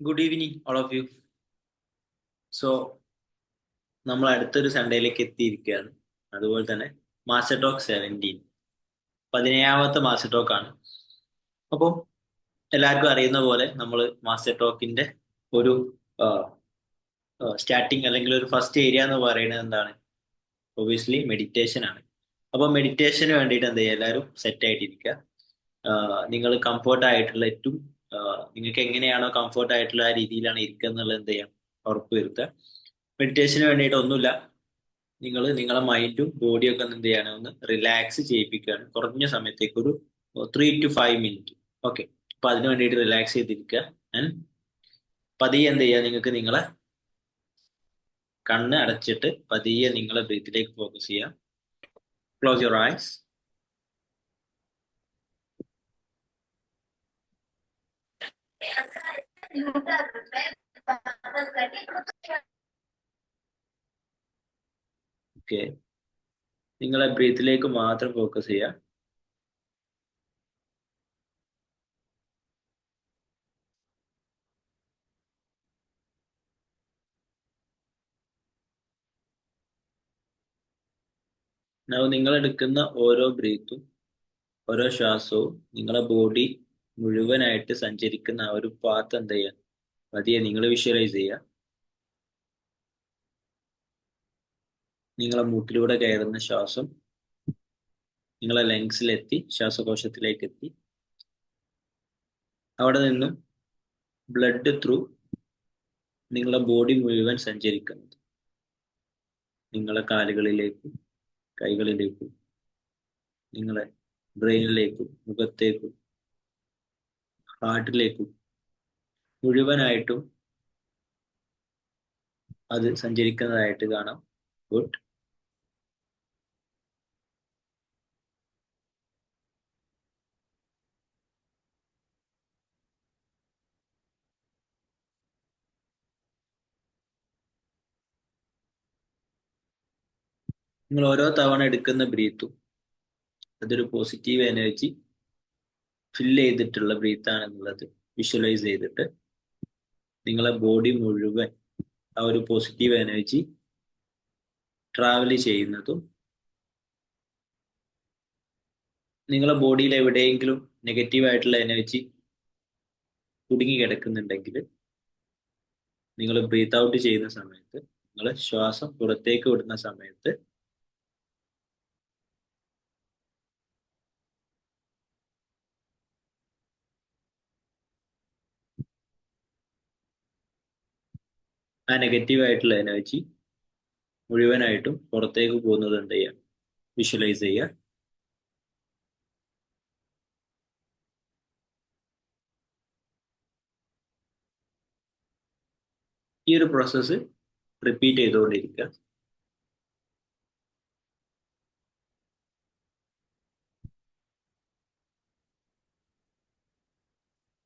Good evening all of you. So നമ്മൾ അടുത്തൊരു സൺഡേയിലേക്ക് എത്തിയിരിക്കുകയാണ്. അതുപോലെ തന്നെ മാസ്റ്റർ ടോക്ക് 17 മാസ്റ്റർ ടോക്ക് ആണ്. അപ്പോൾ എല്ലാവർക്കും അറിയുന്ന പോലെ നമ്മൾ മാസ്റ്റർ ടോക്കിന്റെ ഒരു സ്റ്റാർട്ടിങ് അല്ലെങ്കിൽ ഒരു ഫസ്റ്റ് ഏരിയ എന്ന് പറയുന്നത് എന്താണ്? ഒബിയസ്ലി മെഡിറ്റേഷൻ ആണ്. അപ്പോൾ മെഡിറ്റേഷന് വേണ്ടിയിട്ട് എന്ത് ചെയ്യുക, എല്ലാവരും സെറ്റ് ആയിട്ടിരിക്കുക. നിങ്ങൾ കംഫർട്ട് ആയിട്ടുള്ള ഏറ്റവും നിങ്ങൾക്ക് എങ്ങനെയാണോ കംഫർട്ട് ആയിട്ടുള്ള ആ രീതിയിലാണ് ഇരിക്കുക എന്നുള്ളത് എന്ത് ചെയ്യാം, ഉറപ്പ് വരുത്തുക. മെഡിറ്റേഷന് വേണ്ടിയിട്ട് ഒന്നുമില്ല, നിങ്ങൾ നിങ്ങളെ മൈൻഡും ബോഡിയും ഒക്കെ എന്ത് ചെയ്യാണ്, ഒന്ന് റിലാക്സ് ചെയ്യിപ്പിക്കുകയാണ് കുറഞ്ഞ സമയത്തേക്ക്, ഒരു 3 to 5 മിനിറ്റ്. ഓക്കെ, അപ്പൊ അതിന് വേണ്ടിയിട്ട് റിലാക്സ് ചെയ്തിരിക്കുക. ആൻഡ് പതിയെ എന്ത് ചെയ്യുക, നിങ്ങൾക്ക് നിങ്ങളെ കണ്ണ് അടച്ചിട്ട് പതിയെ നിങ്ങളെ ബ്രീത്തിലേക്ക് ഫോക്കസ് ചെയ്യുക. Close your eyes. ഓക്കെ, നിങ്ങളെ ബ്രീത്തിലേക്ക് മാത്രം ഫോക്കസ് ചെയ്യുക. നിങ്ങൾ എടുക്കുന്ന ഓരോ ബ്രീത്തും, ഓരോ ശ്വാസവും നിങ്ങളെ ബോഡി മുഴുവനായിട്ട് സഞ്ചരിക്കുന്ന ആ ഒരു പാത്ത് എന്ത് ചെയ്യുക, പതിയെ നിങ്ങൾ വിഷ്വലൈസ് ചെയ്യുക. നിങ്ങളെ മൂക്കിലൂടെ കയറുന്ന ശ്വാസം നിങ്ങളെ ലങ്സിലെത്തി, ശ്വാസകോശത്തിലേക്ക് എത്തി, അവിടെ നിന്നും ബ്ലഡ് ത്രൂ നിങ്ങളെ ബോഡി മുഴുവൻ സഞ്ചരിക്കുന്നത് നിങ്ങളെ കാലുകളിലേക്കും കൈകളിലേക്കും നിങ്ങളെ ബ്രെയിനിലേക്കും മുഖത്തേക്കും ഹാർട്ടിലേക്കും മുഴുവനായിട്ടും അത് സഞ്ചരിക്കുന്നതായിട്ട് കാണാം. ഗുഡ്. നിങ്ങൾ ഓരോ തവണ എടുക്കുന്ന ബ്രീത്തും അതൊരു പോസിറ്റീവ് എനർജി ഫില്ല് ചെയ്തിട്ടുള്ള ബ്രീത്താണെന്നുള്ളത് വിഷ്വലൈസ് ചെയ്തിട്ട് നിങ്ങളെ ബോഡി മുഴുവൻ ആ ഒരു പോസിറ്റീവ് എനർജി ട്രാവൽ ചെയ്യുന്നതും, നിങ്ങളെ ബോഡിയിൽ എവിടെയെങ്കിലും നെഗറ്റീവ് ആയിട്ടുള്ള എനർജി കുടുങ്ങി കിടക്കുന്നുണ്ടെങ്കിൽ നിങ്ങൾ ബ്രീത്ത് ഔട്ട് ചെയ്യുന്ന സമയത്ത്, നിങ്ങൾ ശ്വാസം പുറത്തേക്ക് വിടുന്ന സമയത്ത് ആ നെഗറ്റീവ് ആയിട്ടുള്ള എനർജി മുഴുവനായിട്ടും പുറത്തേക്ക് പോകുന്നത് എന്ത് ചെയ്യാം, വിഷ്വലൈസ് ചെയ്യുക. ഈ ഒരു പ്രോസസ്സ് റിപ്പീറ്റ് ചെയ്തുകൊണ്ടിരിക്കുക.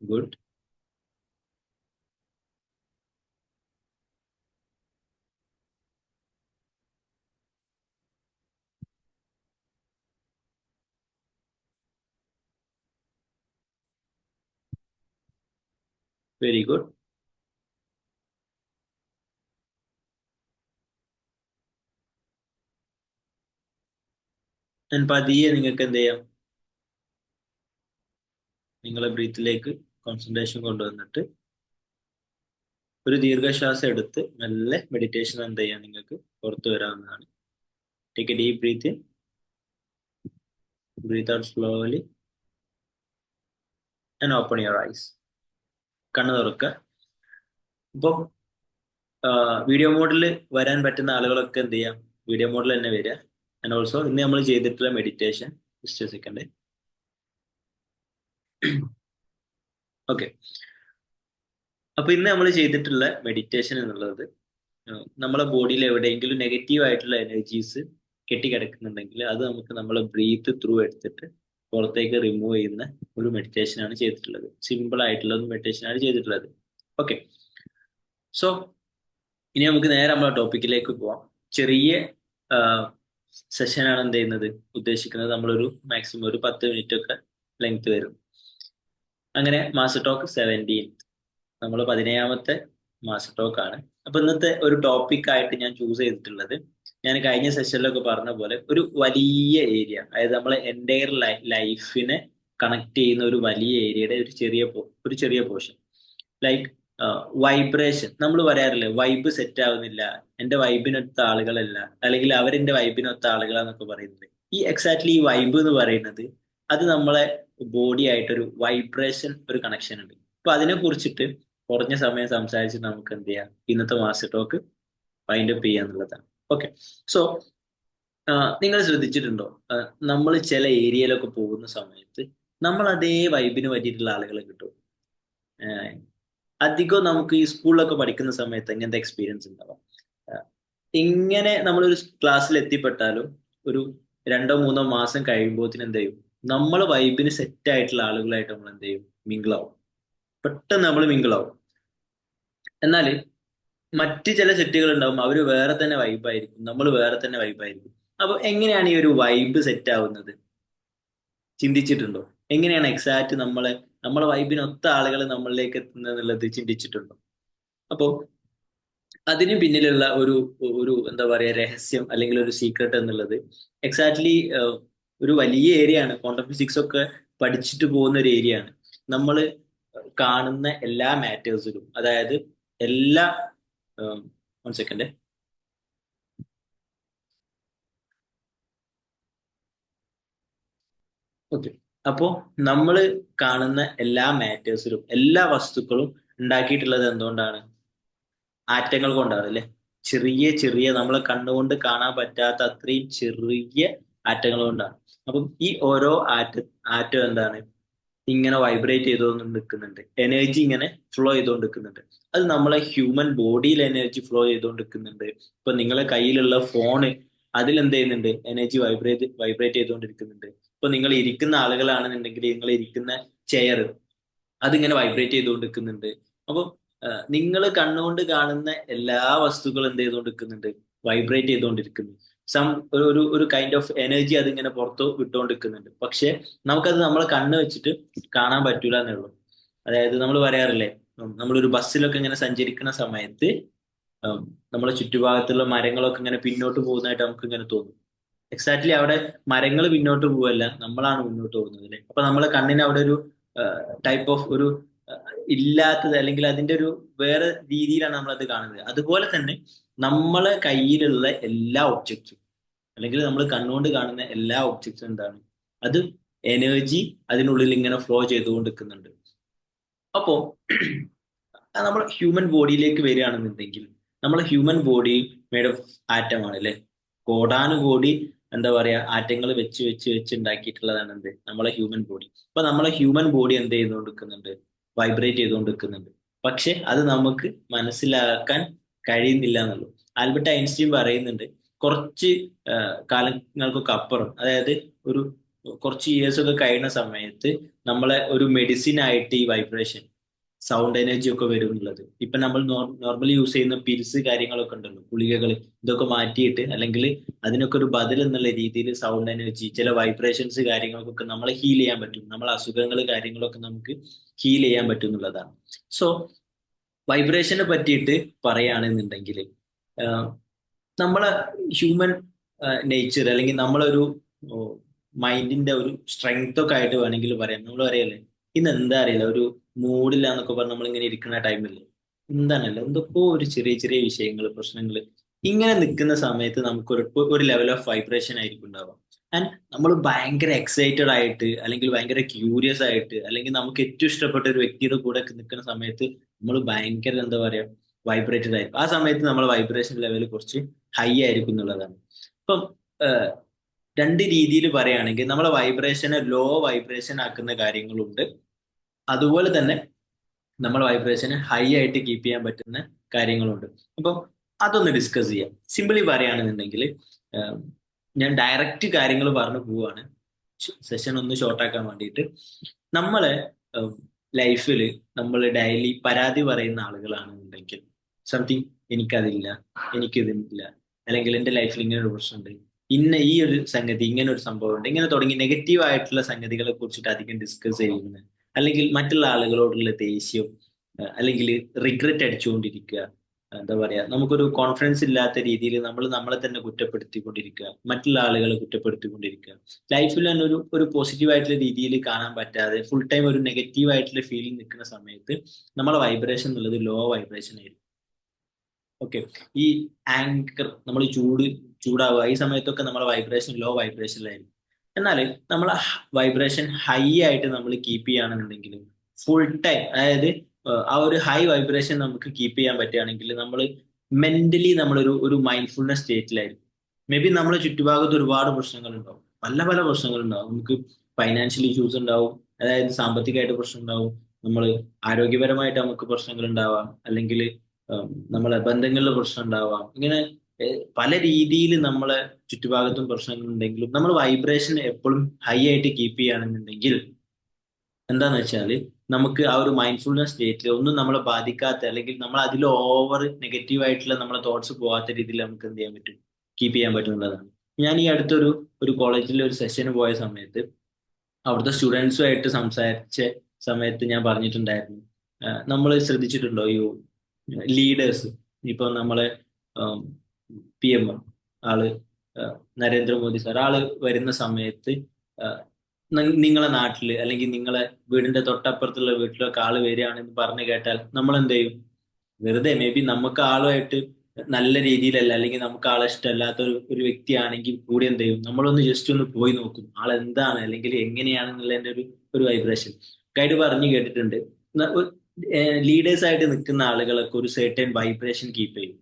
ഗുഡ്. Very good. ഞാൻ പതിയെ നിങ്ങൾക്ക് എന്ത് ചെയ്യാം, നിങ്ങളെ ബ്രീത്തിലേക്ക് കോൺസെൻട്രേഷൻ കൊണ്ടുവന്നിട്ട് ഒരു ദീർഘശ്വാസം എടുത്ത് മെല്ലെ മെഡിറ്റേഷൻ എന്ത് ചെയ്യാം, നിങ്ങൾക്ക് പുറത്തു വരാവുന്നതാണ്. Take a deep breath in, breath out slowly and open your eyes. കണ്ണ് തുറക്കുക. ഇപ്പം വീഡിയോ മോഡിൽ വരാൻ പറ്റുന്ന ആളുകളൊക്കെ എന്ത് ചെയ്യാം, വീഡിയോ മോഡിൽ തന്നെ വരിക. ആൻഡ് ഓൾസോ ഇന്ന് നമ്മൾ ചെയ്തിട്ടുള്ള മെഡിറ്റേഷൻ, ജസ്റ്റ് സെക്കൻഡ്. ഓക്കെ, അപ്പൊ ഇന്ന് നമ്മൾ ചെയ്തിട്ടുള്ള മെഡിറ്റേഷൻ എന്നുള്ളത് നമ്മളെ ബോഡിയിൽ എവിടെയെങ്കിലും നെഗറ്റീവ് ആയിട്ടുള്ള എനർജീസ് കെട്ടിക്കിടക്കുന്നുണ്ടെങ്കിൽ അത് നമുക്ക് നമ്മളെ ബ്രീത്ത് ത്രൂ എടുത്തിട്ട് പുറത്തേക്ക് റിമൂവ് ചെയ്യുന്ന ഒരു മെഡിറ്റേഷൻ ആണ് ചെയ്തിട്ടുള്ളത്. സിമ്പിൾ ആയിട്ടുള്ള ഒരു മെഡിറ്റേഷൻ ആണ് ചെയ്തിട്ടുള്ളത്. ഓക്കെ, സോ ഇനി നമുക്ക് നേരെ നമ്മളെ ടോപ്പിക്കിലേക്ക് പോവാം. ചെറിയ സെഷനാണ് എന്ത് ചെയ്യുന്നത്, ഉദ്ദേശിക്കുന്നത്. നമ്മളൊരു മാക്സിമം ഒരു 10 മിനിറ്റ് ഒക്കെ ലെങ്ത് വരും. അങ്ങനെ മാസ്റ്റർ ടോക്ക് 17 നമ്മൾ 17ാമത്തെ മാസ്റ്റർ ടോക്ക് ആണ്. അപ്പൊ ഇന്നത്തെ ഒരു ടോപ്പിക് ആയിട്ട് ഞാൻ ചൂസ് ചെയ്തിട്ടുള്ളത്, ഞാൻ കഴിഞ്ഞ സെഷനിലൊക്കെ പറഞ്ഞ പോലെ ഒരു വലിയ ഏരിയ, അതായത് നമ്മളെ എൻ്റയർ ലൈഫിനെ കണക്ട് ചെയ്യുന്ന ഒരു വലിയ ഏരിയയുടെ ഒരു ചെറിയ പോർഷൻ. Like vibration. നമ്മൾ പറയാറില്ലേ വൈബ് സെറ്റ് ആവുന്നില്ല, എന്റെ വൈബിനൊത്ത ആളുകളല്ല, അല്ലെങ്കിൽ അവരെന്റെ വൈബിനൊത്ത ആളുകളാന്നൊക്കെ പറയുന്നത്. ഈ വൈബ് എന്ന് പറയുന്നത്, അത് നമ്മളെ ബോഡി ആയിട്ടൊരു വൈബ്രേഷൻ, ഒരു കണക്ഷൻ ഉണ്ട്. അപ്പൊ അതിനെ കുറിച്ചിട്ട് കുറഞ്ഞ സമയം സംസാരിച്ച് നമുക്ക് എന്ത് ചെയ്യാം, ഇന്നത്തെ മാസ്റ്റർ ടോക്ക് വൈൻഡ് അപ്പ് ചെയ്യാന്നുള്ളതാണ്. ഓക്കെ. സോ നിങ്ങൾ ശ്രദ്ധിച്ചിട്ടുണ്ടോ, നമ്മൾ ചില ഏരിയയിലൊക്കെ പോകുന്ന സമയത്ത് നമ്മൾ അതേ വൈബിന് പറ്റിയിട്ടുള്ള ആളുകളെ കിട്ടും. ഏഹ് അധികം നമുക്ക് ഈ സ്കൂളിലൊക്കെ പഠിക്കുന്ന സമയത്ത് ഇങ്ങനത്തെ എക്സ്പീരിയൻസ് ഉണ്ടാവാം. ഏഹ് ഇങ്ങനെ നമ്മളൊരു ക്ലാസ്സിൽ എത്തിപ്പെട്ടാലും ഒരു 2 3 മാസം കഴിയുമ്പോഴത്തിന് എന്ത് ചെയ്യും, നമ്മൾ വൈബിന് സെറ്റ് ആയിട്ടുള്ള ആളുകളായിട്ട് നമ്മൾ എന്ത് ചെയ്യും, മിങ്കിളാവും. പെട്ടെന്ന് നമ്മൾ മിങ്കിളാവും. എന്നാൽ മറ്റ് ചില സെറ്റുകൾ ഉണ്ടാവും, അവർ വേറെ തന്നെ വൈബായിരിക്കും, നമ്മൾ വേറെ തന്നെ വൈബായിരിക്കും. അപ്പൊ എങ്ങനെയാണ് ഈ ഒരു വൈബ് സെറ്റ് ആവുന്നത്, ചിന്തിച്ചിട്ടുണ്ടോ? എങ്ങനെയാണ് എക്സാക്ട് നമ്മളെ വൈബിനൊത്ത ആളുകൾ നമ്മളിലേക്ക് എത്തുന്നത് എന്നുള്ളത് ചിന്തിച്ചിട്ടുണ്ടോ? അപ്പോ അതിന് പിന്നിലുള്ള ഒരു ഒരു എന്താ പറയാ രഹസ്യം, അല്ലെങ്കിൽ ഒരു സീക്രട്ട് എന്നുള്ളത് എക്സാക്ട്ലി ഒരു വലിയ ഏരിയ ആണ്. ക്വാണ്ടം ഫിസിക്സ് ഒക്കെ പഠിച്ചിട്ട് പോകുന്ന ഒരു ഏരിയ ആണ്. നമ്മൾ കാണുന്ന എല്ലാ മാറ്റേഴ്സിലും, അതായത് എല്ലാ 1 സെക്കൻഡ്. ഓക്കെ. അപ്പോ നമ്മൾ കാണുന്ന എല്ലാ മാറ്റേഴ്സിലും, എല്ലാ വസ്തുക്കളും ഉണ്ടാക്കിയിട്ടുള്ളത് എന്തുകൊണ്ടാണ്? ആറ്റങ്ങൾ കൊണ്ടാണ് അല്ലെ? ചെറിയ ചെറിയ, നമ്മളെ കണ്ണുകൊണ്ട് കാണാൻ പറ്റാത്ത അത്രയും ചെറിയ ആറ്റങ്ങൾ കൊണ്ടാണ്. അപ്പം ഈ ഓരോ ആറ്റം എന്താണ്, ഇങ്ങനെ വൈബ്രേറ്റ് ചെയ്തുകൊണ്ട് നിൽക്കുന്നുണ്ട്, എനർജി ഇങ്ങനെ ഫ്ലോ ചെയ്തുകൊണ്ട് നിൽക്കുന്നുണ്ട്. അത് നമ്മളെ ഹ്യൂമൻ ബോഡിയിൽ എനർജി ഫ്ലോ ചെയ്തുകൊണ്ട് നിൽക്കുന്നുണ്ട്. ഇപ്പൊ നിങ്ങളെ കയ്യിലുള്ള ഫോണ്, അതിൽ എന്ത് ചെയ്യുന്നുണ്ട്, എനർജി വൈബ്രേറ്റ് ചെയ്തുകൊണ്ടിരിക്കുന്നുണ്ട്. ഇപ്പൊ നിങ്ങൾ ഇരിക്കുന്ന ആളുകളാണെന്നുണ്ടെങ്കിൽ നിങ്ങൾ ഇരിക്കുന്ന ചെയർ, അതിങ്ങനെ വൈബ്രേറ്റ് ചെയ്തുകൊണ്ടിരിക്കുന്നുണ്ട്. അപ്പൊ നിങ്ങൾ കണ്ണുകൊണ്ട് കാണുന്ന എല്ലാ വസ്തുക്കളും എന്ത് ചെയ്തുകൊണ്ടിരിക്കുന്നുണ്ട്, വൈബ്രേറ്റ് ചെയ്തുകൊണ്ടിരിക്കുന്നു. സം ഒരു ഒരു ഒരു കൈൻഡ് ഓഫ് എനർജി അതിങ്ങനെ പുറത്ത് വിട്ടുകൊണ്ടിരിക്കുന്നുണ്ട്. പക്ഷെ നമുക്കത് നമ്മളെ കണ്ണ് വെച്ചിട്ട് കാണാൻ പറ്റൂല എന്നേ ഉള്ളൂ. അതായത് നമ്മൾ പറയാറില്ലേ, നമ്മളൊരു ബസ്സിലൊക്കെ ഇങ്ങനെ സഞ്ചരിക്കുന്ന സമയത്ത് ഉം, നമ്മളെ ചുറ്റുഭാഗത്തുള്ള മരങ്ങളൊക്കെ ഇങ്ങനെ പിന്നോട്ട് പോകുന്നതായിട്ട് നമുക്ക് ഇങ്ങനെ തോന്നും. എക്സാക്ട്ലി അവിടെ മരങ്ങൾ പിന്നോട്ട് പോവല്ല, നമ്മളാണ് മുന്നോട്ട് പോകുന്നത് അല്ലേ? അപ്പൊ നമ്മളെ കണ്ണിന് അവിടെ ഒരു ടൈപ്പ് ഓഫ് ഒരു ഇല്ലാത്തത്, അല്ലെങ്കിൽ അതിന്റെ ഒരു വേറെ രീതിയിലാണ് നമ്മൾ അത് കാണുന്നത്. അതുപോലെ തന്നെ നമ്മളെ കയ്യിലുള്ള എല്ലാ ഒബ്ജക്റ്റും, അല്ലെങ്കിൽ നമ്മൾ കണ്ണുകൊണ്ട് കാണുന്ന എല്ലാ ഒബ്ജക്റ്റും എന്താണ്, അത് എനർജി അതിനുള്ളിൽ ഇങ്ങനെ ഫ്ലോ ചെയ്തുകൊണ്ടിരിക്കുന്നുണ്ട്. അപ്പോ നമ്മൾ ഹ്യൂമൻ ബോഡിയിലേക്ക് വരികയാണെന്നുണ്ടെങ്കിൽ, നമ്മളെ human body made of atom ആണ് അല്ലെ? കോടാനുകോടി എന്താ പറയാ ആറ്റങ്ങൾ വെച്ച് വെച്ച് വെച്ച് ഉണ്ടാക്കിയിട്ടുള്ളതാണ് എന്ത്, നമ്മളെ ഹ്യൂമൻ ബോഡി. അപ്പൊ നമ്മളെ ഹ്യൂമൻ ബോഡി എന്ത് ചെയ്തുകൊണ്ടിരിക്കുന്നുണ്ട്, വൈബ്രേറ്റ് ചെയ്തുകൊണ്ടിരിക്കുന്നുണ്ട്. പക്ഷെ അത് നമുക്ക് മനസ്സിലാക്കാൻ കഴിയുന്നില്ല എന്നുള്ളൂ. ആൽബർട്ട് ഐൻസ്റ്റീൻ പറയുന്നുണ്ട്, കുറച്ച് കാലങ്ങൾക്കൊക്കെ അപ്പുറം, അതായത് ഒരു കുറച്ച് ഇയേഴ്സ് ഒക്കെ കഴിയുന്ന സമയത്ത് നമ്മളെ ഒരു മെഡിസിൻ ആയിട്ട് ഈ വൈബ്രേഷൻ, സൗണ്ട് എനർജി ഒക്കെ വരും എന്നുള്ളത്. ഇപ്പൊ നമ്മൾ നോർമലി യൂസ് ചെയ്യുന്ന പിൽസ് കാര്യങ്ങളൊക്കെ ഉണ്ടല്ലോ, ഗുളികകൾ, ഇതൊക്കെ മാറ്റിയിട്ട്, അല്ലെങ്കിൽ അതിനൊക്കെ ഒരു ബദൽ എന്നുള്ള രീതിയിൽ സൗണ്ട് എനർജി, ചില വൈബ്രേഷൻസ് കാര്യങ്ങൾക്കൊക്കെ നമ്മളെ ഹീൽ ചെയ്യാൻ പറ്റും. നമ്മളെ അസുഖങ്ങൾ കാര്യങ്ങളൊക്കെ നമുക്ക് ഹീൽ ചെയ്യാൻ പറ്റും എന്നുള്ളതാണ്. സോ വൈബ്രേഷനെ പറ്റിയിട്ട് പറയുകയാണെന്നുണ്ടെങ്കിൽ, നമ്മളെ ഹ്യൂമൻ നേച്ചർ, അല്ലെങ്കിൽ നമ്മളൊരു മൈൻഡിന്റെ ഒരു സ്ട്രെങ്ത് ഒക്കെ ആയിട്ട് വേണമെങ്കിൽ പറയാം. നമ്മൾ പറയല്ലേ, ഇന്ന് എന്താ അറിയില്ല, ഒരു മൂഡില്ലാന്നൊക്കെ പറഞ്ഞ് നമ്മളിങ്ങനെ ഇരിക്കുന്ന ടൈമില്ലേ, എന്താണല്ലോ എന്തൊക്കെയോ ഒരു ചെറിയ ചെറിയ വിഷയങ്ങൾ, പ്രശ്നങ്ങൾ, ഇങ്ങനെ നിൽക്കുന്ന സമയത്ത് നമുക്കൊരു ഒരു ലെവൽ ഓഫ് വൈബ്രേഷൻ ആയിരിക്കും ഉണ്ടാവുക. ആൻഡ് നമ്മൾ ഭയങ്കര എക്സൈറ്റഡ് ആയിട്ട്, അല്ലെങ്കിൽ ഭയങ്കര ക്യൂരിയസ് ആയിട്ട്, അല്ലെങ്കിൽ നമുക്ക് ഏറ്റവും ഇഷ്ടപ്പെട്ട ഒരു വ്യക്തിയുടെ കൂടെ ഒക്കെ നിൽക്കുന്ന സമയത്ത് നമ്മൾ ഭയങ്കര എന്താ പറയാ വൈബ്രേറ്റഡ് ആയിരിക്കും. ആ സമയത്ത് നമ്മളെ വൈബ്രേഷൻ ലെവൽ കുറച്ച് ഹൈ ആയിരിക്കും എന്നുള്ളതാണ്. ഇപ്പം ഏഹ്, രണ്ട് രീതിയിൽ പറയുകയാണെങ്കിൽ, നമ്മളെ വൈബ്രേഷനെ ലോ വൈബ്രേഷൻ ആക്കുന്ന കാര്യങ്ങളുണ്ട്, അതുപോലെ തന്നെ നമ്മൾ വൈബ്രേഷനെ ഹൈ ആയിട്ട് കീപ്പ് ചെയ്യാൻ പറ്റുന്ന കാര്യങ്ങളുണ്ട്. അപ്പം അതൊന്ന് ഡിസ്കസ് ചെയ്യാം. സിമ്പിളി പറയുകയാണെന്നുണ്ടെങ്കിൽ, ഞാൻ ഡയറക്റ്റ് കാര്യങ്ങൾ പറഞ്ഞു പോവാണ്, സെഷൻ ഒന്ന് ഷോർട്ടാക്കാൻ വേണ്ടിയിട്ട്. നമ്മളെ ലൈഫിൽ നമ്മൾ ഡെയിലി പരാതി പറയുന്ന ആളുകളാണെന്നുണ്ടെങ്കിൽ, സംതിങ് എനിക്കതില്ല, എനിക്കിതില്ല, അല്ലെങ്കിൽ എൻ്റെ ലൈഫിൽ ഇങ്ങനെ ഒരു പ്രശ്നമുണ്ട്, ഈ ഒരു സംഗതി, ഇങ്ങനെ ഒരു സംഭവം ഉണ്ട്, ഇങ്ങനെ തുടങ്ങി നെഗറ്റീവ് ആയിട്ടുള്ള സംഗതികളെ കുറിച്ചിട്ട് അധികം ഡിസ്കസ് ചെയ്യുന്നത്, അല്ലെങ്കിൽ മറ്റുള്ള ആളുകളോടുള്ള ദേഷ്യം, അല്ലെങ്കിൽ റിഗ്രറ്റ് അടിച്ചുകൊണ്ടിരിക്കുക, എന്താ പറയാ, നമുക്കൊരു കോൺഫിഡൻസ് ഇല്ലാത്ത രീതിയിൽ നമ്മൾ നമ്മളെ തന്നെ കുറ്റപ്പെടുത്തിക്കൊണ്ടിരിക്കുക, മറ്റുള്ള ആളുകളെ കുറ്റപ്പെടുത്തിക്കൊണ്ടിരിക്കുക, ലൈഫിൽ തന്നെ ഒരു പോസിറ്റീവ് ആയിട്ടുള്ള രീതിയിൽ കാണാൻ പറ്റാതെ ഫുൾ ടൈം ഒരു നെഗറ്റീവ് ആയിട്ടുള്ള ഫീലിംഗ് നിൽക്കുന്ന സമയത്ത് നമ്മളെ വൈബ്രേഷൻ എന്നുള്ളത് ലോ വൈബ്രേഷൻ ആയിരിക്കും. ഓക്കെ. ഈ ആങ്കർ നമ്മൾ ചൂടാവുക ഈ സമയത്തൊക്കെ നമ്മളെ വൈബ്രേഷൻ ലോ വൈബ്രേഷനിലായിരിക്കും. എന്നാൽ നമ്മൾ വൈബ്രേഷൻ ഹൈ ആയിട്ട് നമ്മൾ കീപ്പ് ചെയ്യുകയാണെന്നുണ്ടെങ്കിൽ ഫുൾ ടൈം, അതായത് ആ ഒരു ഹൈ വൈബ്രേഷൻ നമുക്ക് കീപ്പ് ചെയ്യാൻ പറ്റുകയാണെങ്കിൽ നമ്മൾ മെന്റലി നമ്മളൊരു മൈൻഡ്ഫുൾനെസ് സ്റ്റേറ്റിലായിരിക്കും. മേ ബി നമ്മളെ ചുറ്റുഭാഗത്ത് ഒരുപാട് പ്രശ്നങ്ങൾ ഉണ്ടാവും, പല പല പ്രശ്നങ്ങൾ ഉണ്ടാവും. നമുക്ക് ഫൈനാൻഷ്യൽ ഇഷ്യൂസ് ഉണ്ടാവും, അതായത് സാമ്പത്തികമായിട്ട് പ്രശ്നം ഉണ്ടാവും. നമ്മൾ ആരോഗ്യപരമായിട്ട് നമുക്ക് പ്രശ്നങ്ങൾ ഉണ്ടാവാം, അല്ലെങ്കിൽ നമ്മളെ ബന്ധങ്ങളിൽ പ്രശ്നം ഉണ്ടാവാം. ഇങ്ങനെ പല രീതിയിൽ നമ്മളെ ചുറ്റുഭാഗത്തും പ്രശ്നങ്ങൾ ഉണ്ടെങ്കിലും നമ്മൾ വൈബ്രേഷൻ എപ്പോഴും ഹൈ ആയിട്ട് കീപ്പ് ചെയ്യുകയാണെന്നുണ്ടെങ്കിൽ എന്താന്ന് വെച്ചാൽ നമുക്ക് ആ ഒരു മൈൻഡ്ഫുൾനെസ് സ്റ്റേറ്റിൽ ഒന്നും നമ്മളെ ബാധിക്കാത്ത, അല്ലെങ്കിൽ നമ്മൾ അതിൽ ഓവർ നെഗറ്റീവ് ആയിട്ടുള്ള നമ്മളെ തോട്ട്സ് പോകാത്ത രീതിയിൽ നമുക്ക് എന്ത് ചെയ്യാൻ പറ്റും, കീപ്പ് ചെയ്യാൻ പറ്റുന്നതാണ്. ഞാൻ ഈ അടുത്തൊരു കോളേജിൽ ഒരു സെഷന് പോയ സമയത്ത് അവിടുത്തെ സ്റ്റുഡൻസുമായിട്ട് സംസാരിച്ച സമയത്ത് ഞാൻ പറഞ്ഞിട്ടുണ്ടായിരുന്നു, നമ്മൾ ശ്രദ്ധിച്ചിട്ടുണ്ടോ ഈ ലീഡേഴ്സ്, ഇപ്പൊ നമ്മളെ PM ആള് നരേന്ദ്രമോദി സാർ ആള് വരുന്ന സമയത്ത് നിങ്ങളെ നാട്ടില് അല്ലെങ്കിൽ നിങ്ങളെ വീടിന്റെ തൊട്ടപ്പുറത്തുള്ള വീട്ടിലൊക്കെ ആള് വരികയാണെന്ന് പറഞ്ഞു കേട്ടാൽ നമ്മൾ എന്ത് ചെയ്യും? വെറുതെ മേ ബി നമുക്ക് ആളുമായിട്ട് നല്ല രീതിയിലല്ല, അല്ലെങ്കിൽ നമുക്ക് ആളെ ഇഷ്ടമല്ലാത്ത ഒരു വ്യക്തിയാണെങ്കിൽ കൂടി എന്ത് ചെയ്യും, നമ്മളൊന്ന് ജസ്റ്റ് ഒന്ന് പോയി നോക്കും ആൾ എന്താണ് അല്ലെങ്കിൽ എങ്ങനെയാണെന്നുള്ളതിന്റെ ഒരു വൈബ്രേഷൻ. ഗൈഡ് പറഞ്ഞു കേട്ടിട്ടുണ്ട്, ലീഡേഴ്സ് ആയിട്ട് നിൽക്കുന്ന ആളുകളൊക്കെ ഒരു സെർട്ടൻ വൈബ്രേഷൻ കീപ്പ് ചെയ്യും.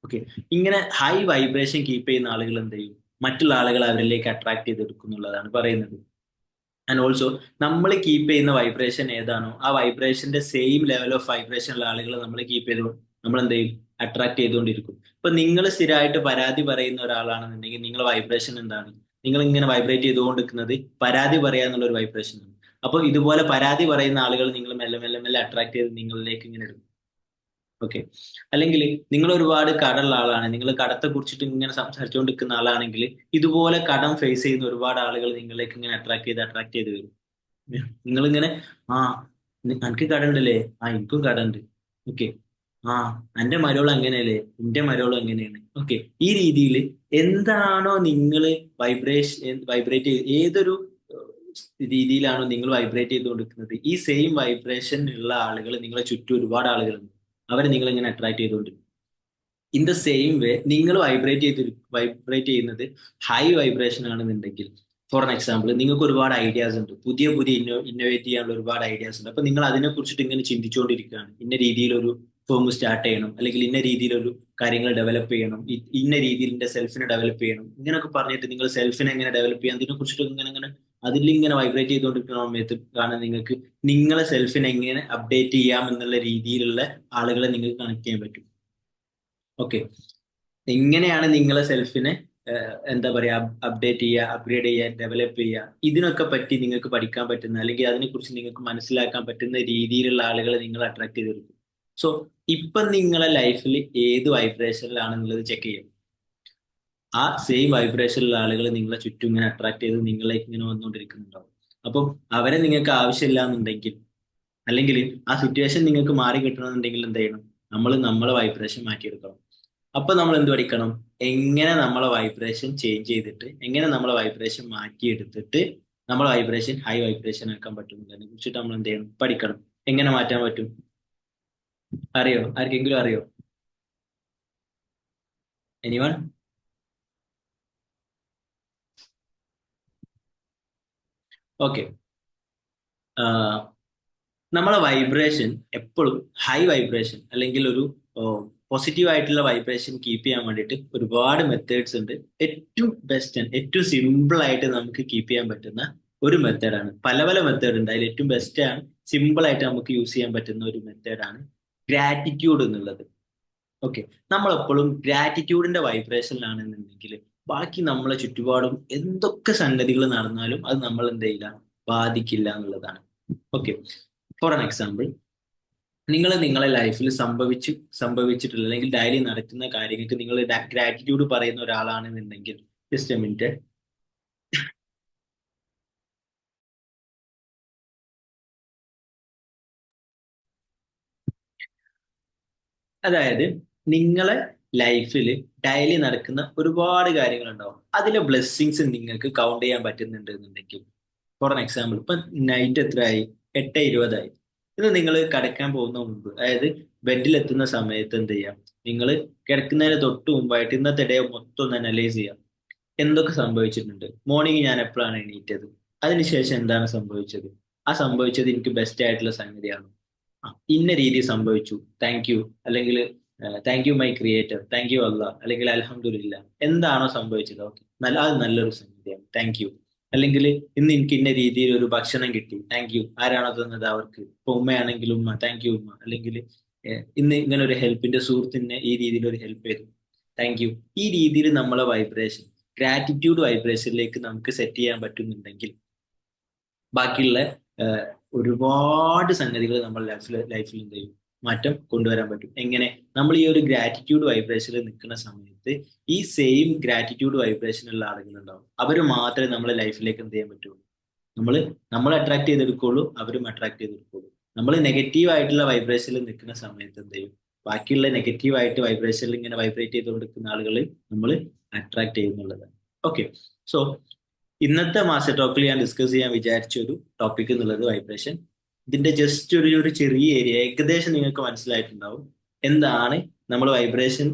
ഓക്കെ. ഇങ്ങനെ ഹൈ വൈബ്രേഷൻ കീപ്പ് ചെയ്യുന്ന ആളുകൾ എന്ത് ചെയ്യും, മറ്റുള്ള ആളുകൾ അവരിലേക്ക് അട്രാക്ട് ചെയ്തെടുക്കും എന്നുള്ളതാണ് പറയുന്നത്. ആൻഡ് ഓൾസോ നമ്മൾ കീപ്പ് ചെയ്യുന്ന വൈബ്രേഷൻ ഏതാണോ ആ വൈബ്രേഷന്റെ സെയിം ലെവൽ ഓഫ് വൈബ്രേഷൻ ഉള്ള ആളുകൾ നമ്മൾ കീപ്പ് ചെയ്ത് നമ്മൾ എന്ത് ചെയ്യും, അട്രാക്ട് ചെയ്തുകൊണ്ടിരിക്കും. ഇപ്പൊ നിങ്ങൾ സ്ഥിരമായിട്ട് പരാതി പറയുന്ന ഒരാളാണെന്നുണ്ടെങ്കിൽ നിങ്ങളെ വൈബ്രേഷൻ എന്താണ്, നിങ്ങൾ ഇങ്ങനെ വൈബ്രേറ്റ് ചെയ്തുകൊണ്ടിരിക്കുന്നത് പരാതി പറയാ എന്നുള്ള ഒരു വൈബ്രേഷൻ ആണ്. അപ്പൊ ഇതുപോലെ പരാതി പറയുന്ന ആളുകൾ നിങ്ങൾ മെല്ലെ മെല്ലെ മെല്ലെ അട്രാക്ട് ചെയ്ത് നിങ്ങളിലേക്ക് ഇങ്ങനെ എടുക്കും. ഓക്കെ. അല്ലെങ്കിൽ നിങ്ങൾ ഒരുപാട് കടമുള്ള ആളാണ്, നിങ്ങൾ കടത്തെ കുറിച്ചിട്ട് ഇങ്ങനെ സംസാരിച്ചുകൊണ്ടിരിക്കുന്ന ആളാണെങ്കിൽ ഇതുപോലെ കടം ഫേസ് ചെയ്യുന്ന ഒരുപാട് ആളുകൾ നിങ്ങളിലേക്ക് ഇങ്ങനെ അട്രാക്ട് ചെയ്ത് വരും. നിങ്ങളിങ്ങനെ, ആ എനിക്ക് കടണ്ടല്ലേ, ആ എനിക്കും കടണ്ട്, ഓക്കെ, ആ എന്റെ മരോള് അങ്ങനെയല്ലേ, എന്റെ മരോളും അങ്ങനെയാണ്, ഓക്കെ. ഈ രീതിയിൽ എന്താണോ നിങ്ങൾ വൈബ്രേറ്റ് ഏതൊരു രീതിയിലാണോ നിങ്ങൾ വൈബ്രേറ്റ് ചെയ്തുകൊണ്ടിരിക്കുന്നത് ഈ സെയിം വൈബ്രേഷൻ ഉള്ള ആളുകൾ നിങ്ങളെ ചുറ്റും ഒരുപാട് ആളുകളുണ്ട്, അവരെ നിങ്ങൾ ഇങ്ങനെ അട്രാക്ട് ചെയ്തുകൊണ്ടിരിക്കും. ഇൻ ദ സെയിം വേ നിങ്ങൾ വൈബ്രേറ്റ് ചെയ്യുന്നത് ഹൈ വൈബ്രേഷൻ ആണെന്നുണ്ടെങ്കിൽ, ഫോർ എൻ എക്സാമ്പിൾ, നിങ്ങൾക്ക് ഒരുപാട് ഐഡിയാസ് ഉണ്ട്, പുതിയ പുതിയ ഇന്നോവേറ്റ് ചെയ്യാനുള്ള ഒരുപാട് ഐഡിയാസ് ഉണ്ട്. അപ്പൊ നിങ്ങൾ അതിനെ കുറിച്ചിട്ട് ഇങ്ങനെ ചിന്തിച്ചുകൊണ്ടിരിക്കുകയാണ്, ഇന്ന രീതിയിലൊരു ഫേം സ്റ്റാർട്ട് ചെയ്യണം, അല്ലെങ്കിൽ ഇന്ന രീതിയിലൊരു കാര്യങ്ങൾ ഡെവലപ്പ് ചെയ്യണം, ഇന്ന രീതിയിൽ എന്റെ സെൽഫിനെ ഡെവലപ്പ് ചെയ്യണം, ഇങ്ങനെയൊക്കെ പറഞ്ഞിട്ട് നിങ്ങൾ സെൽഫിനെ എങ്ങനെ ഡെവലപ്പ് ചെയ്യാം അതിനെ കുറിച്ചിട്ട് ഇങ്ങനെ ഇങ്ങനെ അതിലിങ്ങനെ വൈബ്രേറ്റ് ചെയ്തുകൊണ്ടിരിക്കുന്ന സമയത്ത് കാണാൻ നിങ്ങൾക്ക് നിങ്ങളെ സെൽഫിനെ എങ്ങനെ അപ്ഡേറ്റ് ചെയ്യാം എന്നുള്ള രീതിയിലുള്ള ആളുകളെ നിങ്ങൾക്ക് കണക്ട് ചെയ്യാൻ പറ്റും. ഓക്കെ. എങ്ങനെയാണ് നിങ്ങളെ സെൽഫിനെ എന്താ പറയാ അപ്ഡേറ്റ് ചെയ്യുക, അപ്ഗ്രേഡ് ചെയ്യുക, ഡെവലപ്പ് ചെയ്യുക, ഇതിനൊക്കെ പറ്റി നിങ്ങൾക്ക് പഠിക്കാൻ പറ്റുന്ന, അല്ലെങ്കിൽ അതിനെക്കുറിച്ച് നിങ്ങൾക്ക് മനസ്സിലാക്കാൻ പറ്റുന്ന രീതിയിലുള്ള ആളുകളെ നിങ്ങൾ അട്രാക്ട് ചെയ്തെടുക്കും. സോ ഇപ്പം നിങ്ങളെ ലൈഫിൽ ഏത് വൈബ്രേഷനിലാണെന്നുള്ളത് ചെക്ക് ചെയ്യും. ആ സെയിം വൈബ്രേഷനിലുള്ള ആളുകൾ നിങ്ങളെ ചുറ്റും ഇങ്ങനെ അട്രാക്ട് ചെയ്ത് നിങ്ങളിലേക്ക് ഇങ്ങനെ വന്നുകൊണ്ടിരിക്കുന്നുണ്ടാവും. അപ്പം അവരെ നിങ്ങൾക്ക് ആവശ്യമില്ല എന്നുണ്ടെങ്കിൽ, അല്ലെങ്കിൽ ആ സിറ്റുവേഷൻ നിങ്ങൾക്ക് മാറി കിട്ടണമെന്നുണ്ടെങ്കിൽ എന്ത് ചെയ്യണം, നമ്മൾ നമ്മളെ വൈബ്രേഷൻ മാറ്റിയെടുക്കണം. അപ്പൊ നമ്മൾ എന്ത് പഠിക്കണം, എങ്ങനെ നമ്മളെ വൈബ്രേഷൻ ചേഞ്ച് ചെയ്തിട്ട് എങ്ങനെ നമ്മളെ വൈബ്രേഷൻ മാറ്റിയെടുത്തിട്ട് നമ്മളെ വൈബ്രേഷൻ ഹൈ വൈബ്രേഷൻ ആക്കാൻ പറ്റും എന്നതിനെ കുറിച്ചിട്ട് നമ്മൾ എന്ത് ചെയ്യണം, പഠിക്കണം. എങ്ങനെ മാറ്റാൻ പറ്റും, അറിയോ? ആർക്കെങ്കിലും അറിയോ? എനിവൺ? ഓക്കെ. നമ്മളെ വൈബ്രേഷൻ എപ്പോഴും ഹൈ വൈബ്രേഷൻ അല്ലെങ്കിൽ ഒരു പോസിറ്റീവ് ആയിട്ടുള്ള വൈബ്രേഷൻ കീപ്പ് ചെയ്യാൻ വേണ്ടിയിട്ട് ഒരുപാട് മെത്തേഡ്സ് ഉണ്ട്. ഏറ്റവും ബെസ്റ്റ് ഏറ്റവും സിമ്പിൾ ആയിട്ട് നമുക്ക് കീപ്പ് ചെയ്യാൻ പറ്റുന്ന ഒരു മെത്തേഡാണ്, പല പല മെത്തേഡ് ഉണ്ട്, അതിൽ ഏറ്റവും ബെസ്റ്റ് ആണ്, സിമ്പിൾ ആയിട്ട് നമുക്ക് യൂസ് ചെയ്യാൻ പറ്റുന്ന ഒരു മെത്തേഡാണ് ഗ്രാറ്റിറ്റ്യൂഡ് എന്നുള്ളത്. ഓക്കെ. നമ്മളെപ്പോഴും ഗ്രാറ്റിറ്റ്യൂഡിന്റെ വൈബ്രേഷനിലാണെന്നുണ്ടെങ്കിൽ ബാക്കി നമ്മളെ ചുറ്റുപാടും എന്തൊക്കെ സംഗതികൾ നടന്നാലും അത് നമ്മൾ എന്ത് ചെയ്യില്ല, ബാധിക്കില്ല എന്നുള്ളതാണ്. ഓക്കെ. ഫോർ എൻ എക്സാമ്പിൾ, നിങ്ങൾ നിങ്ങളെ ലൈഫിൽ സംഭവിച്ചിട്ടുള്ള അല്ലെങ്കിൽ ഡെയിലി നടക്കുന്ന കാര്യങ്ങൾക്ക് നിങ്ങൾ ഗ്രാറ്റിറ്റ്യൂഡ് പറയുന്ന ഒരാളാണെന്നുണ്ടെങ്കിൽ, ജസ്റ്റ് എ മിനിറ്റ്. അതായത് നിങ്ങളെ ലൈഫിൽ ഡെയിലി നടക്കുന്ന ഒരുപാട് കാര്യങ്ങളുണ്ടാവും. അതിലെ ബ്ലെസ്സിങ്സ് നിങ്ങൾക്ക് കൗണ്ട് ചെയ്യാൻ പറ്റുന്നുണ്ട് എന്നുണ്ടെങ്കിൽ, ഫോർ എൻ എക്സാമ്പിൾ, ഇപ്പൊ നൈറ്റ് എത്രയായി? 8:20 ഇത് നിങ്ങൾ കിടക്കാൻ പോകുന്ന മുമ്പ്, അതായത് ബെഡിലെത്തുന്ന സമയത്ത് എന്ത് ചെയ്യാം? നിങ്ങൾ കിടക്കുന്നതിന് തൊട്ട് മുമ്പായിട്ട് ഇന്നത്തെ ഡേ മൊത്തം ഒന്ന് അനലൈസ് ചെയ്യാം. എന്തൊക്കെ സംഭവിച്ചിട്ടുണ്ട്? മോർണിംഗ് ഞാൻ എപ്പോഴാണ് എണീറ്റത്? അതിനുശേഷം എന്താണ് സംഭവിച്ചത്? ആ സംഭവിച്ചത് എനിക്ക് ബെസ്റ്റ് ആയിട്ടുള്ള സംഗതിയാണ്. ഇന്ന രീതി സംഭവിച്ചു, താങ്ക് യു, അല്ലെങ്കിൽ thank you my creator, thank you അല്ല, അല്ലെങ്കിൽ അൽഹംദുലില്ല. എന്താണോ സംഭവിച്ചത്, ഓക്കെ, അത് നല്ലൊരു സംഗതിയാണ്, താങ്ക് യു. അല്ലെങ്കിൽ ഇന്ന് എനിക്ക് ഇന്ന രീതിയിൽ ഒരു ഭക്ഷണം കിട്ടി, താങ്ക് യു. ആരാണോ തന്നത് അവർക്ക്. ഇപ്പൊ ഉമ്മയാണെങ്കിൽ ഉമ്മ, താങ്ക് യു ഉമ്മ. അല്ലെങ്കിൽ ഇന്ന് ഇങ്ങനെ ഒരു ഹെൽപ്പിന്റെ സുഹൃത്തിനെ ഈ രീതിയിൽ ഒരു ഹെൽപ്പ് ചെയ്തു, താങ്ക് യു. ഈ രീതിയിൽ നമ്മളെ വൈബ്രേഷൻ, ഗ്രാറ്റിറ്റ്യൂഡ് വൈബ്രേഷനിലേക്ക് നമുക്ക് സെറ്റ് ചെയ്യാൻ പറ്റുന്നുണ്ടെങ്കിൽ ബാക്കിയുള്ള ഏഹ്, ഒരുപാട് സംഗതികൾ നമ്മുടെ ലൈഫിൽ എന്ത് ചെയ്യും? മാറ്റം കൊണ്ടുവരാൻ പറ്റും. എങ്ങനെ? നമ്മൾ ഈ ഒരു ഗ്രാറ്റിറ്റ്യൂഡ് വൈബ്രേഷനിൽ നിൽക്കുന്ന സമയത്ത് ഈ സെയിം ഗ്രാറ്റിറ്റ്യൂഡ് വൈബ്രേഷനുള്ള ആളുകൾ ഉണ്ടാവും. അവർ മാത്രമേ നമ്മുടെ ലൈഫിലേക്ക് എന്ത് ചെയ്യാൻ പറ്റുള്ളൂ? നമ്മൾ അട്രാക്ട് ചെയ്തെടുക്കുള്ളൂ, അവരും അട്രാക്ട് ചെയ്തെടുക്കുള്ളൂ. നമ്മൾ നെഗറ്റീവ് ആയിട്ടുള്ള വൈബ്രേഷനിൽ നിൽക്കുന്ന സമയത്ത് എന്ത് ചെയ്യും? ബാക്കിയുള്ള നെഗറ്റീവ് ആയിട്ട് വൈബ്രേഷനിൽ ഇങ്ങനെ വൈബ്രേറ്റ് ചെയ്തുകൊണ്ടിരിക്കുന്ന ആളുകളെ നമ്മൾ അട്രാക്ട് ചെയ്യുന്നുള്ളതാണ്. ഓക്കെ, സോ ഇന്നത്തെ മാസ്റ്റർ ടോക്കിൽ ഞാൻ ഡിസ്കസ് ചെയ്യാൻ വിചാരിച്ച ഒരു ടോപ്പിക് എന്നുള്ളത് വൈബ്രേഷൻ. ഇതിന്റെ ജസ്റ്റ് ഒരു ചെറിയ ഏരിയ ഏകദേശം നിങ്ങൾക്ക് മനസ്സിലായിട്ടുണ്ടാവും. എന്താണ് നമ്മൾ വൈബ്രേഷൻ,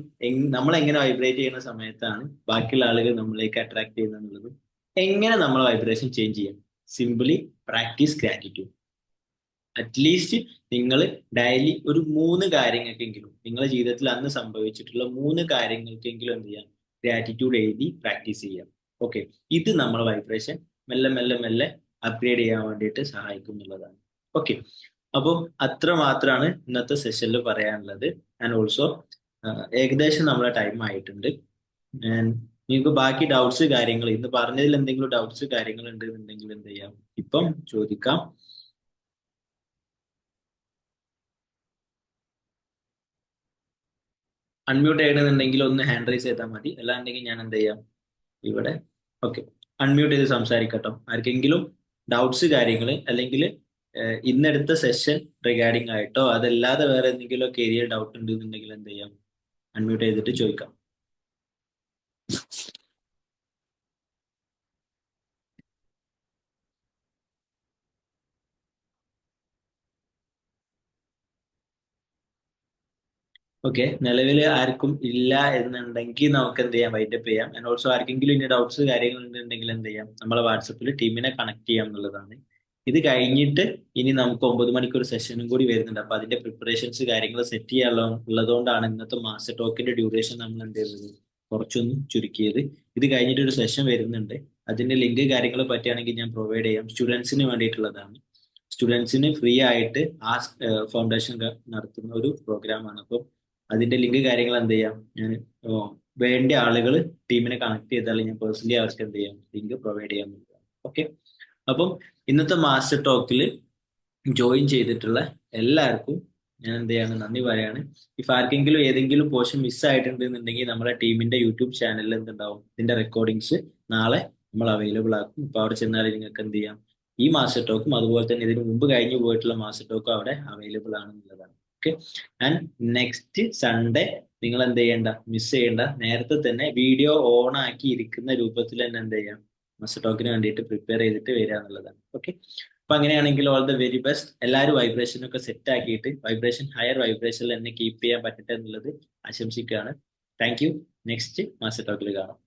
നമ്മൾ എങ്ങനെ വൈബ്രേറ്റ് ചെയ്യുന്ന സമയത്താണ് ബാക്കിയുള്ള ആളുകൾ നമ്മളിലേക്ക് അട്രാക്ട് ചെയ്യുന്നത് എന്നുള്ളതും, എങ്ങനെ നമ്മൾ വൈബ്രേഷൻ ചേഞ്ച് ചെയ്യാം. Simply practice gratitude. അറ്റ്ലീസ്റ്റ് നിങ്ങൾ ഡെയിലി ഒരു 3 കാര്യങ്ങൾക്കെങ്കിലും, നിങ്ങളുടെ ജീവിതത്തിൽ അന്ന് സംഭവിച്ചിട്ടുള്ള 3 കാര്യങ്ങൾക്കെങ്കിലും എന്ത് ചെയ്യാം? ഗ്രാറ്റിറ്റ്യൂഡ് എഴുതി പ്രാക്ടീസ് ചെയ്യാം. ഓക്കെ, ഇത് നമ്മൾ വൈബ്രേഷൻ മെല്ലെ മെല്ലെ മെല്ലെ അപ്ഗ്രേഡ് ചെയ്യാൻ വേണ്ടിയിട്ട് സഹായിക്കും എന്നുള്ളതാണ്. ഓക്കെ, അപ്പോൾ അത്ര മാത്രമാണ് ഇന്നത്തെ സെഷനിൽ പറയാനുള്ളത്. ആൻഡ് ഓൾസോ ഏകദേശം നമ്മളെ ടൈം ആയിട്ടുണ്ട്. And നിങ്ങൾക്ക് ബാക്കി ഡൗട്ട്സ് കാര്യങ്ങൾ, ഇന്ന് പറഞ്ഞതിൽ എന്തെങ്കിലും ഡൗട്ട്സ് കാര്യങ്ങൾ ഉണ്ടെന്നുണ്ടെങ്കിൽ എന്ത് ചെയ്യാം? ഇപ്പം ചോദിക്കാം. അൺമ്യൂട്ട് ചെയ്യണമെന്നുണ്ടെങ്കിൽ ഒന്ന് ഹാൻഡ് റൈസ് ചെയ്താൽ മതി, അല്ലാണ്ടെങ്കിൽ ഞാൻ എന്ത് ചെയ്യാം? ഇവിടെ ഓക്കെ, അൺമ്യൂട്ട് ചെയ്ത് സംസാരിക്കട്ടോ. ആർക്കെങ്കിലും ഡൗട്ട്സ് കാര്യങ്ങൾ, അല്ലെങ്കിൽ ഇന്നെടുത്ത സെഷൻ റിഗാർഡിംഗ് ആയിട്ടോ അതല്ലാതെ വേറെ എന്തെങ്കിലും കരിയർ ഡൗട്ട് ഉണ്ടെന്നുണ്ടെങ്കിൽ എന്ത് ചെയ്യാം? അൺമ്യൂട്ട് ചെയ്തിട്ട് ചോദിക്കാം. ഓക്കെ, നിലവിൽ ആർക്കും ഇല്ല എന്നുണ്ടെങ്കിൽ നമുക്ക് എന്ത് ചെയ്യാം? വൈൻഡപ്പ് ചെയ്യാം. ആൻഡ് ഓൾസോ ആർക്കെങ്കിലും ഇനി ഡൗട്ട്സ് കാര്യങ്ങൾ ഉണ്ടെന്നുണ്ടെങ്കിൽ എന്ത് ചെയ്യാം? നമ്മളെ വാട്സപ്പിൽ ടീമിനെ കണക്ട് ചെയ്യാം എന്നുള്ളതാണ്. ഇത് കഴിഞ്ഞിട്ട് ഇനി നമുക്ക് 9 മണിക്ക് ഒരു സെഷനും കൂടി വരുന്നുണ്ട്. അപ്പൊ അതിന്റെ പ്രിപ്പറേഷൻസ് കാര്യങ്ങൾ സെറ്റ് ചെയ്യാനുള്ള ഉള്ളതുകൊണ്ടാണ് ഇന്നത്തെ മാസ്റ്റർ ടോക്കിന്റെ ഡ്യൂറേഷൻ നമ്മൾ എന്ത് ചെയ്തത്? കുറച്ചൊന്ന് ചുരുക്കിയത്. ഇത് കഴിഞ്ഞിട്ട് ഒരു സെഷൻ വരുന്നുണ്ട്. അതിന്റെ ലിങ്ക് കാര്യങ്ങൾ പറ്റുകയാണെങ്കിൽ ഞാൻ പ്രൊവൈഡ് ചെയ്യാം. സ്റ്റുഡൻസിന് വേണ്ടിയിട്ടുള്ളതാണ്. സ്റ്റുഡൻസിന് ഫ്രീ ആയിട്ട് ആ ഫൗണ്ടേഷൻ നടത്തുന്ന ഒരു പ്രോഗ്രാമാണ്. അപ്പം അതിന്റെ ലിങ്ക് കാര്യങ്ങൾ എന്ത് ചെയ്യാം? ഞാൻ വേണ്ട ആളുകൾ ടീമിനെ കണക്ട് ചെയ്താൽ ഞാൻ പേഴ്സണലി അവർക്ക് എന്ത് ചെയ്യാം? ലിങ്ക് പ്രൊവൈഡ് ചെയ്യാൻ പറ്റും. ഓക്കെ, അപ്പം ഇന്നത്തെ മാസ്റ്റർ ടോക്കിൽ ജോയിൻ ചെയ്തിട്ടുള്ള എല്ലാവർക്കും ഞാൻ എന്ത് ചെയ്യാണ്? നന്ദി പറയാണ്. ഇഫ് ആർക്കെങ്കിലും ഏതെങ്കിലും പോർഷൻ മിസ് ആയിട്ടുണ്ടെന്നുണ്ടെങ്കിൽ നമ്മുടെ ടീമിന്റെ യൂട്യൂബ് ചാനലിൽ എന്തുണ്ടാവും? ഇതിന്റെ റെക്കോർഡിങ്സ് നാളെ നമ്മൾ അവൈലബിൾ ആക്കും. ഇപ്പൊ അവിടെ ചെന്നാൽ നിങ്ങൾക്ക് എന്ത് ചെയ്യാം? ഈ മാസ്റ്റർ ടോക്കും അതുപോലെ തന്നെ ഇതിന് മുമ്പ് കഴിഞ്ഞു പോയിട്ടുള്ള മാസ്റ്റർ ടോക്കും അവിടെ അവൈലബിൾ ആണെന്നുള്ളതാണ്. ഓക്കെ, ആൻഡ് നെക്സ്റ്റ് സൺഡേ നിങ്ങൾ എന്ത് ചെയ്യേണ്ട? മിസ് ചെയ്യേണ്ട. നേരത്തെ തന്നെ വീഡിയോ ഓൺ ആക്കി ഇരിക്കുന്ന രൂപത്തിൽ തന്നെ എന്ത് ചെയ്യാം? മാസ്റ്റർ ടോക്കിന് വേണ്ടിയിട്ട് പ്രിപ്പയർ ചെയ്തിട്ട് വരിക എന്നുള്ളതാണ്. ഓക്കെ, അപ്പൊ അങ്ങനെയാണെങ്കിൽ ഓൾ ദ വെരി ബെസ്റ്റ്. എല്ലാവരും വൈബ്രേഷൻ ഒക്കെ സെറ്റ് ആക്കിയിട്ട് വൈബ്രേഷൻ ഹയർ വൈബ്രേഷനിൽ തന്നെ കീപ്പ് ചെയ്യാൻ പറ്റട്ടെ എന്നുള്ളത് ആശംസിക്കുകയാണ്. Thank you. നെക്സ്റ്റ് മാസ്റ്റർ ടോക്കിൽ കാണാം.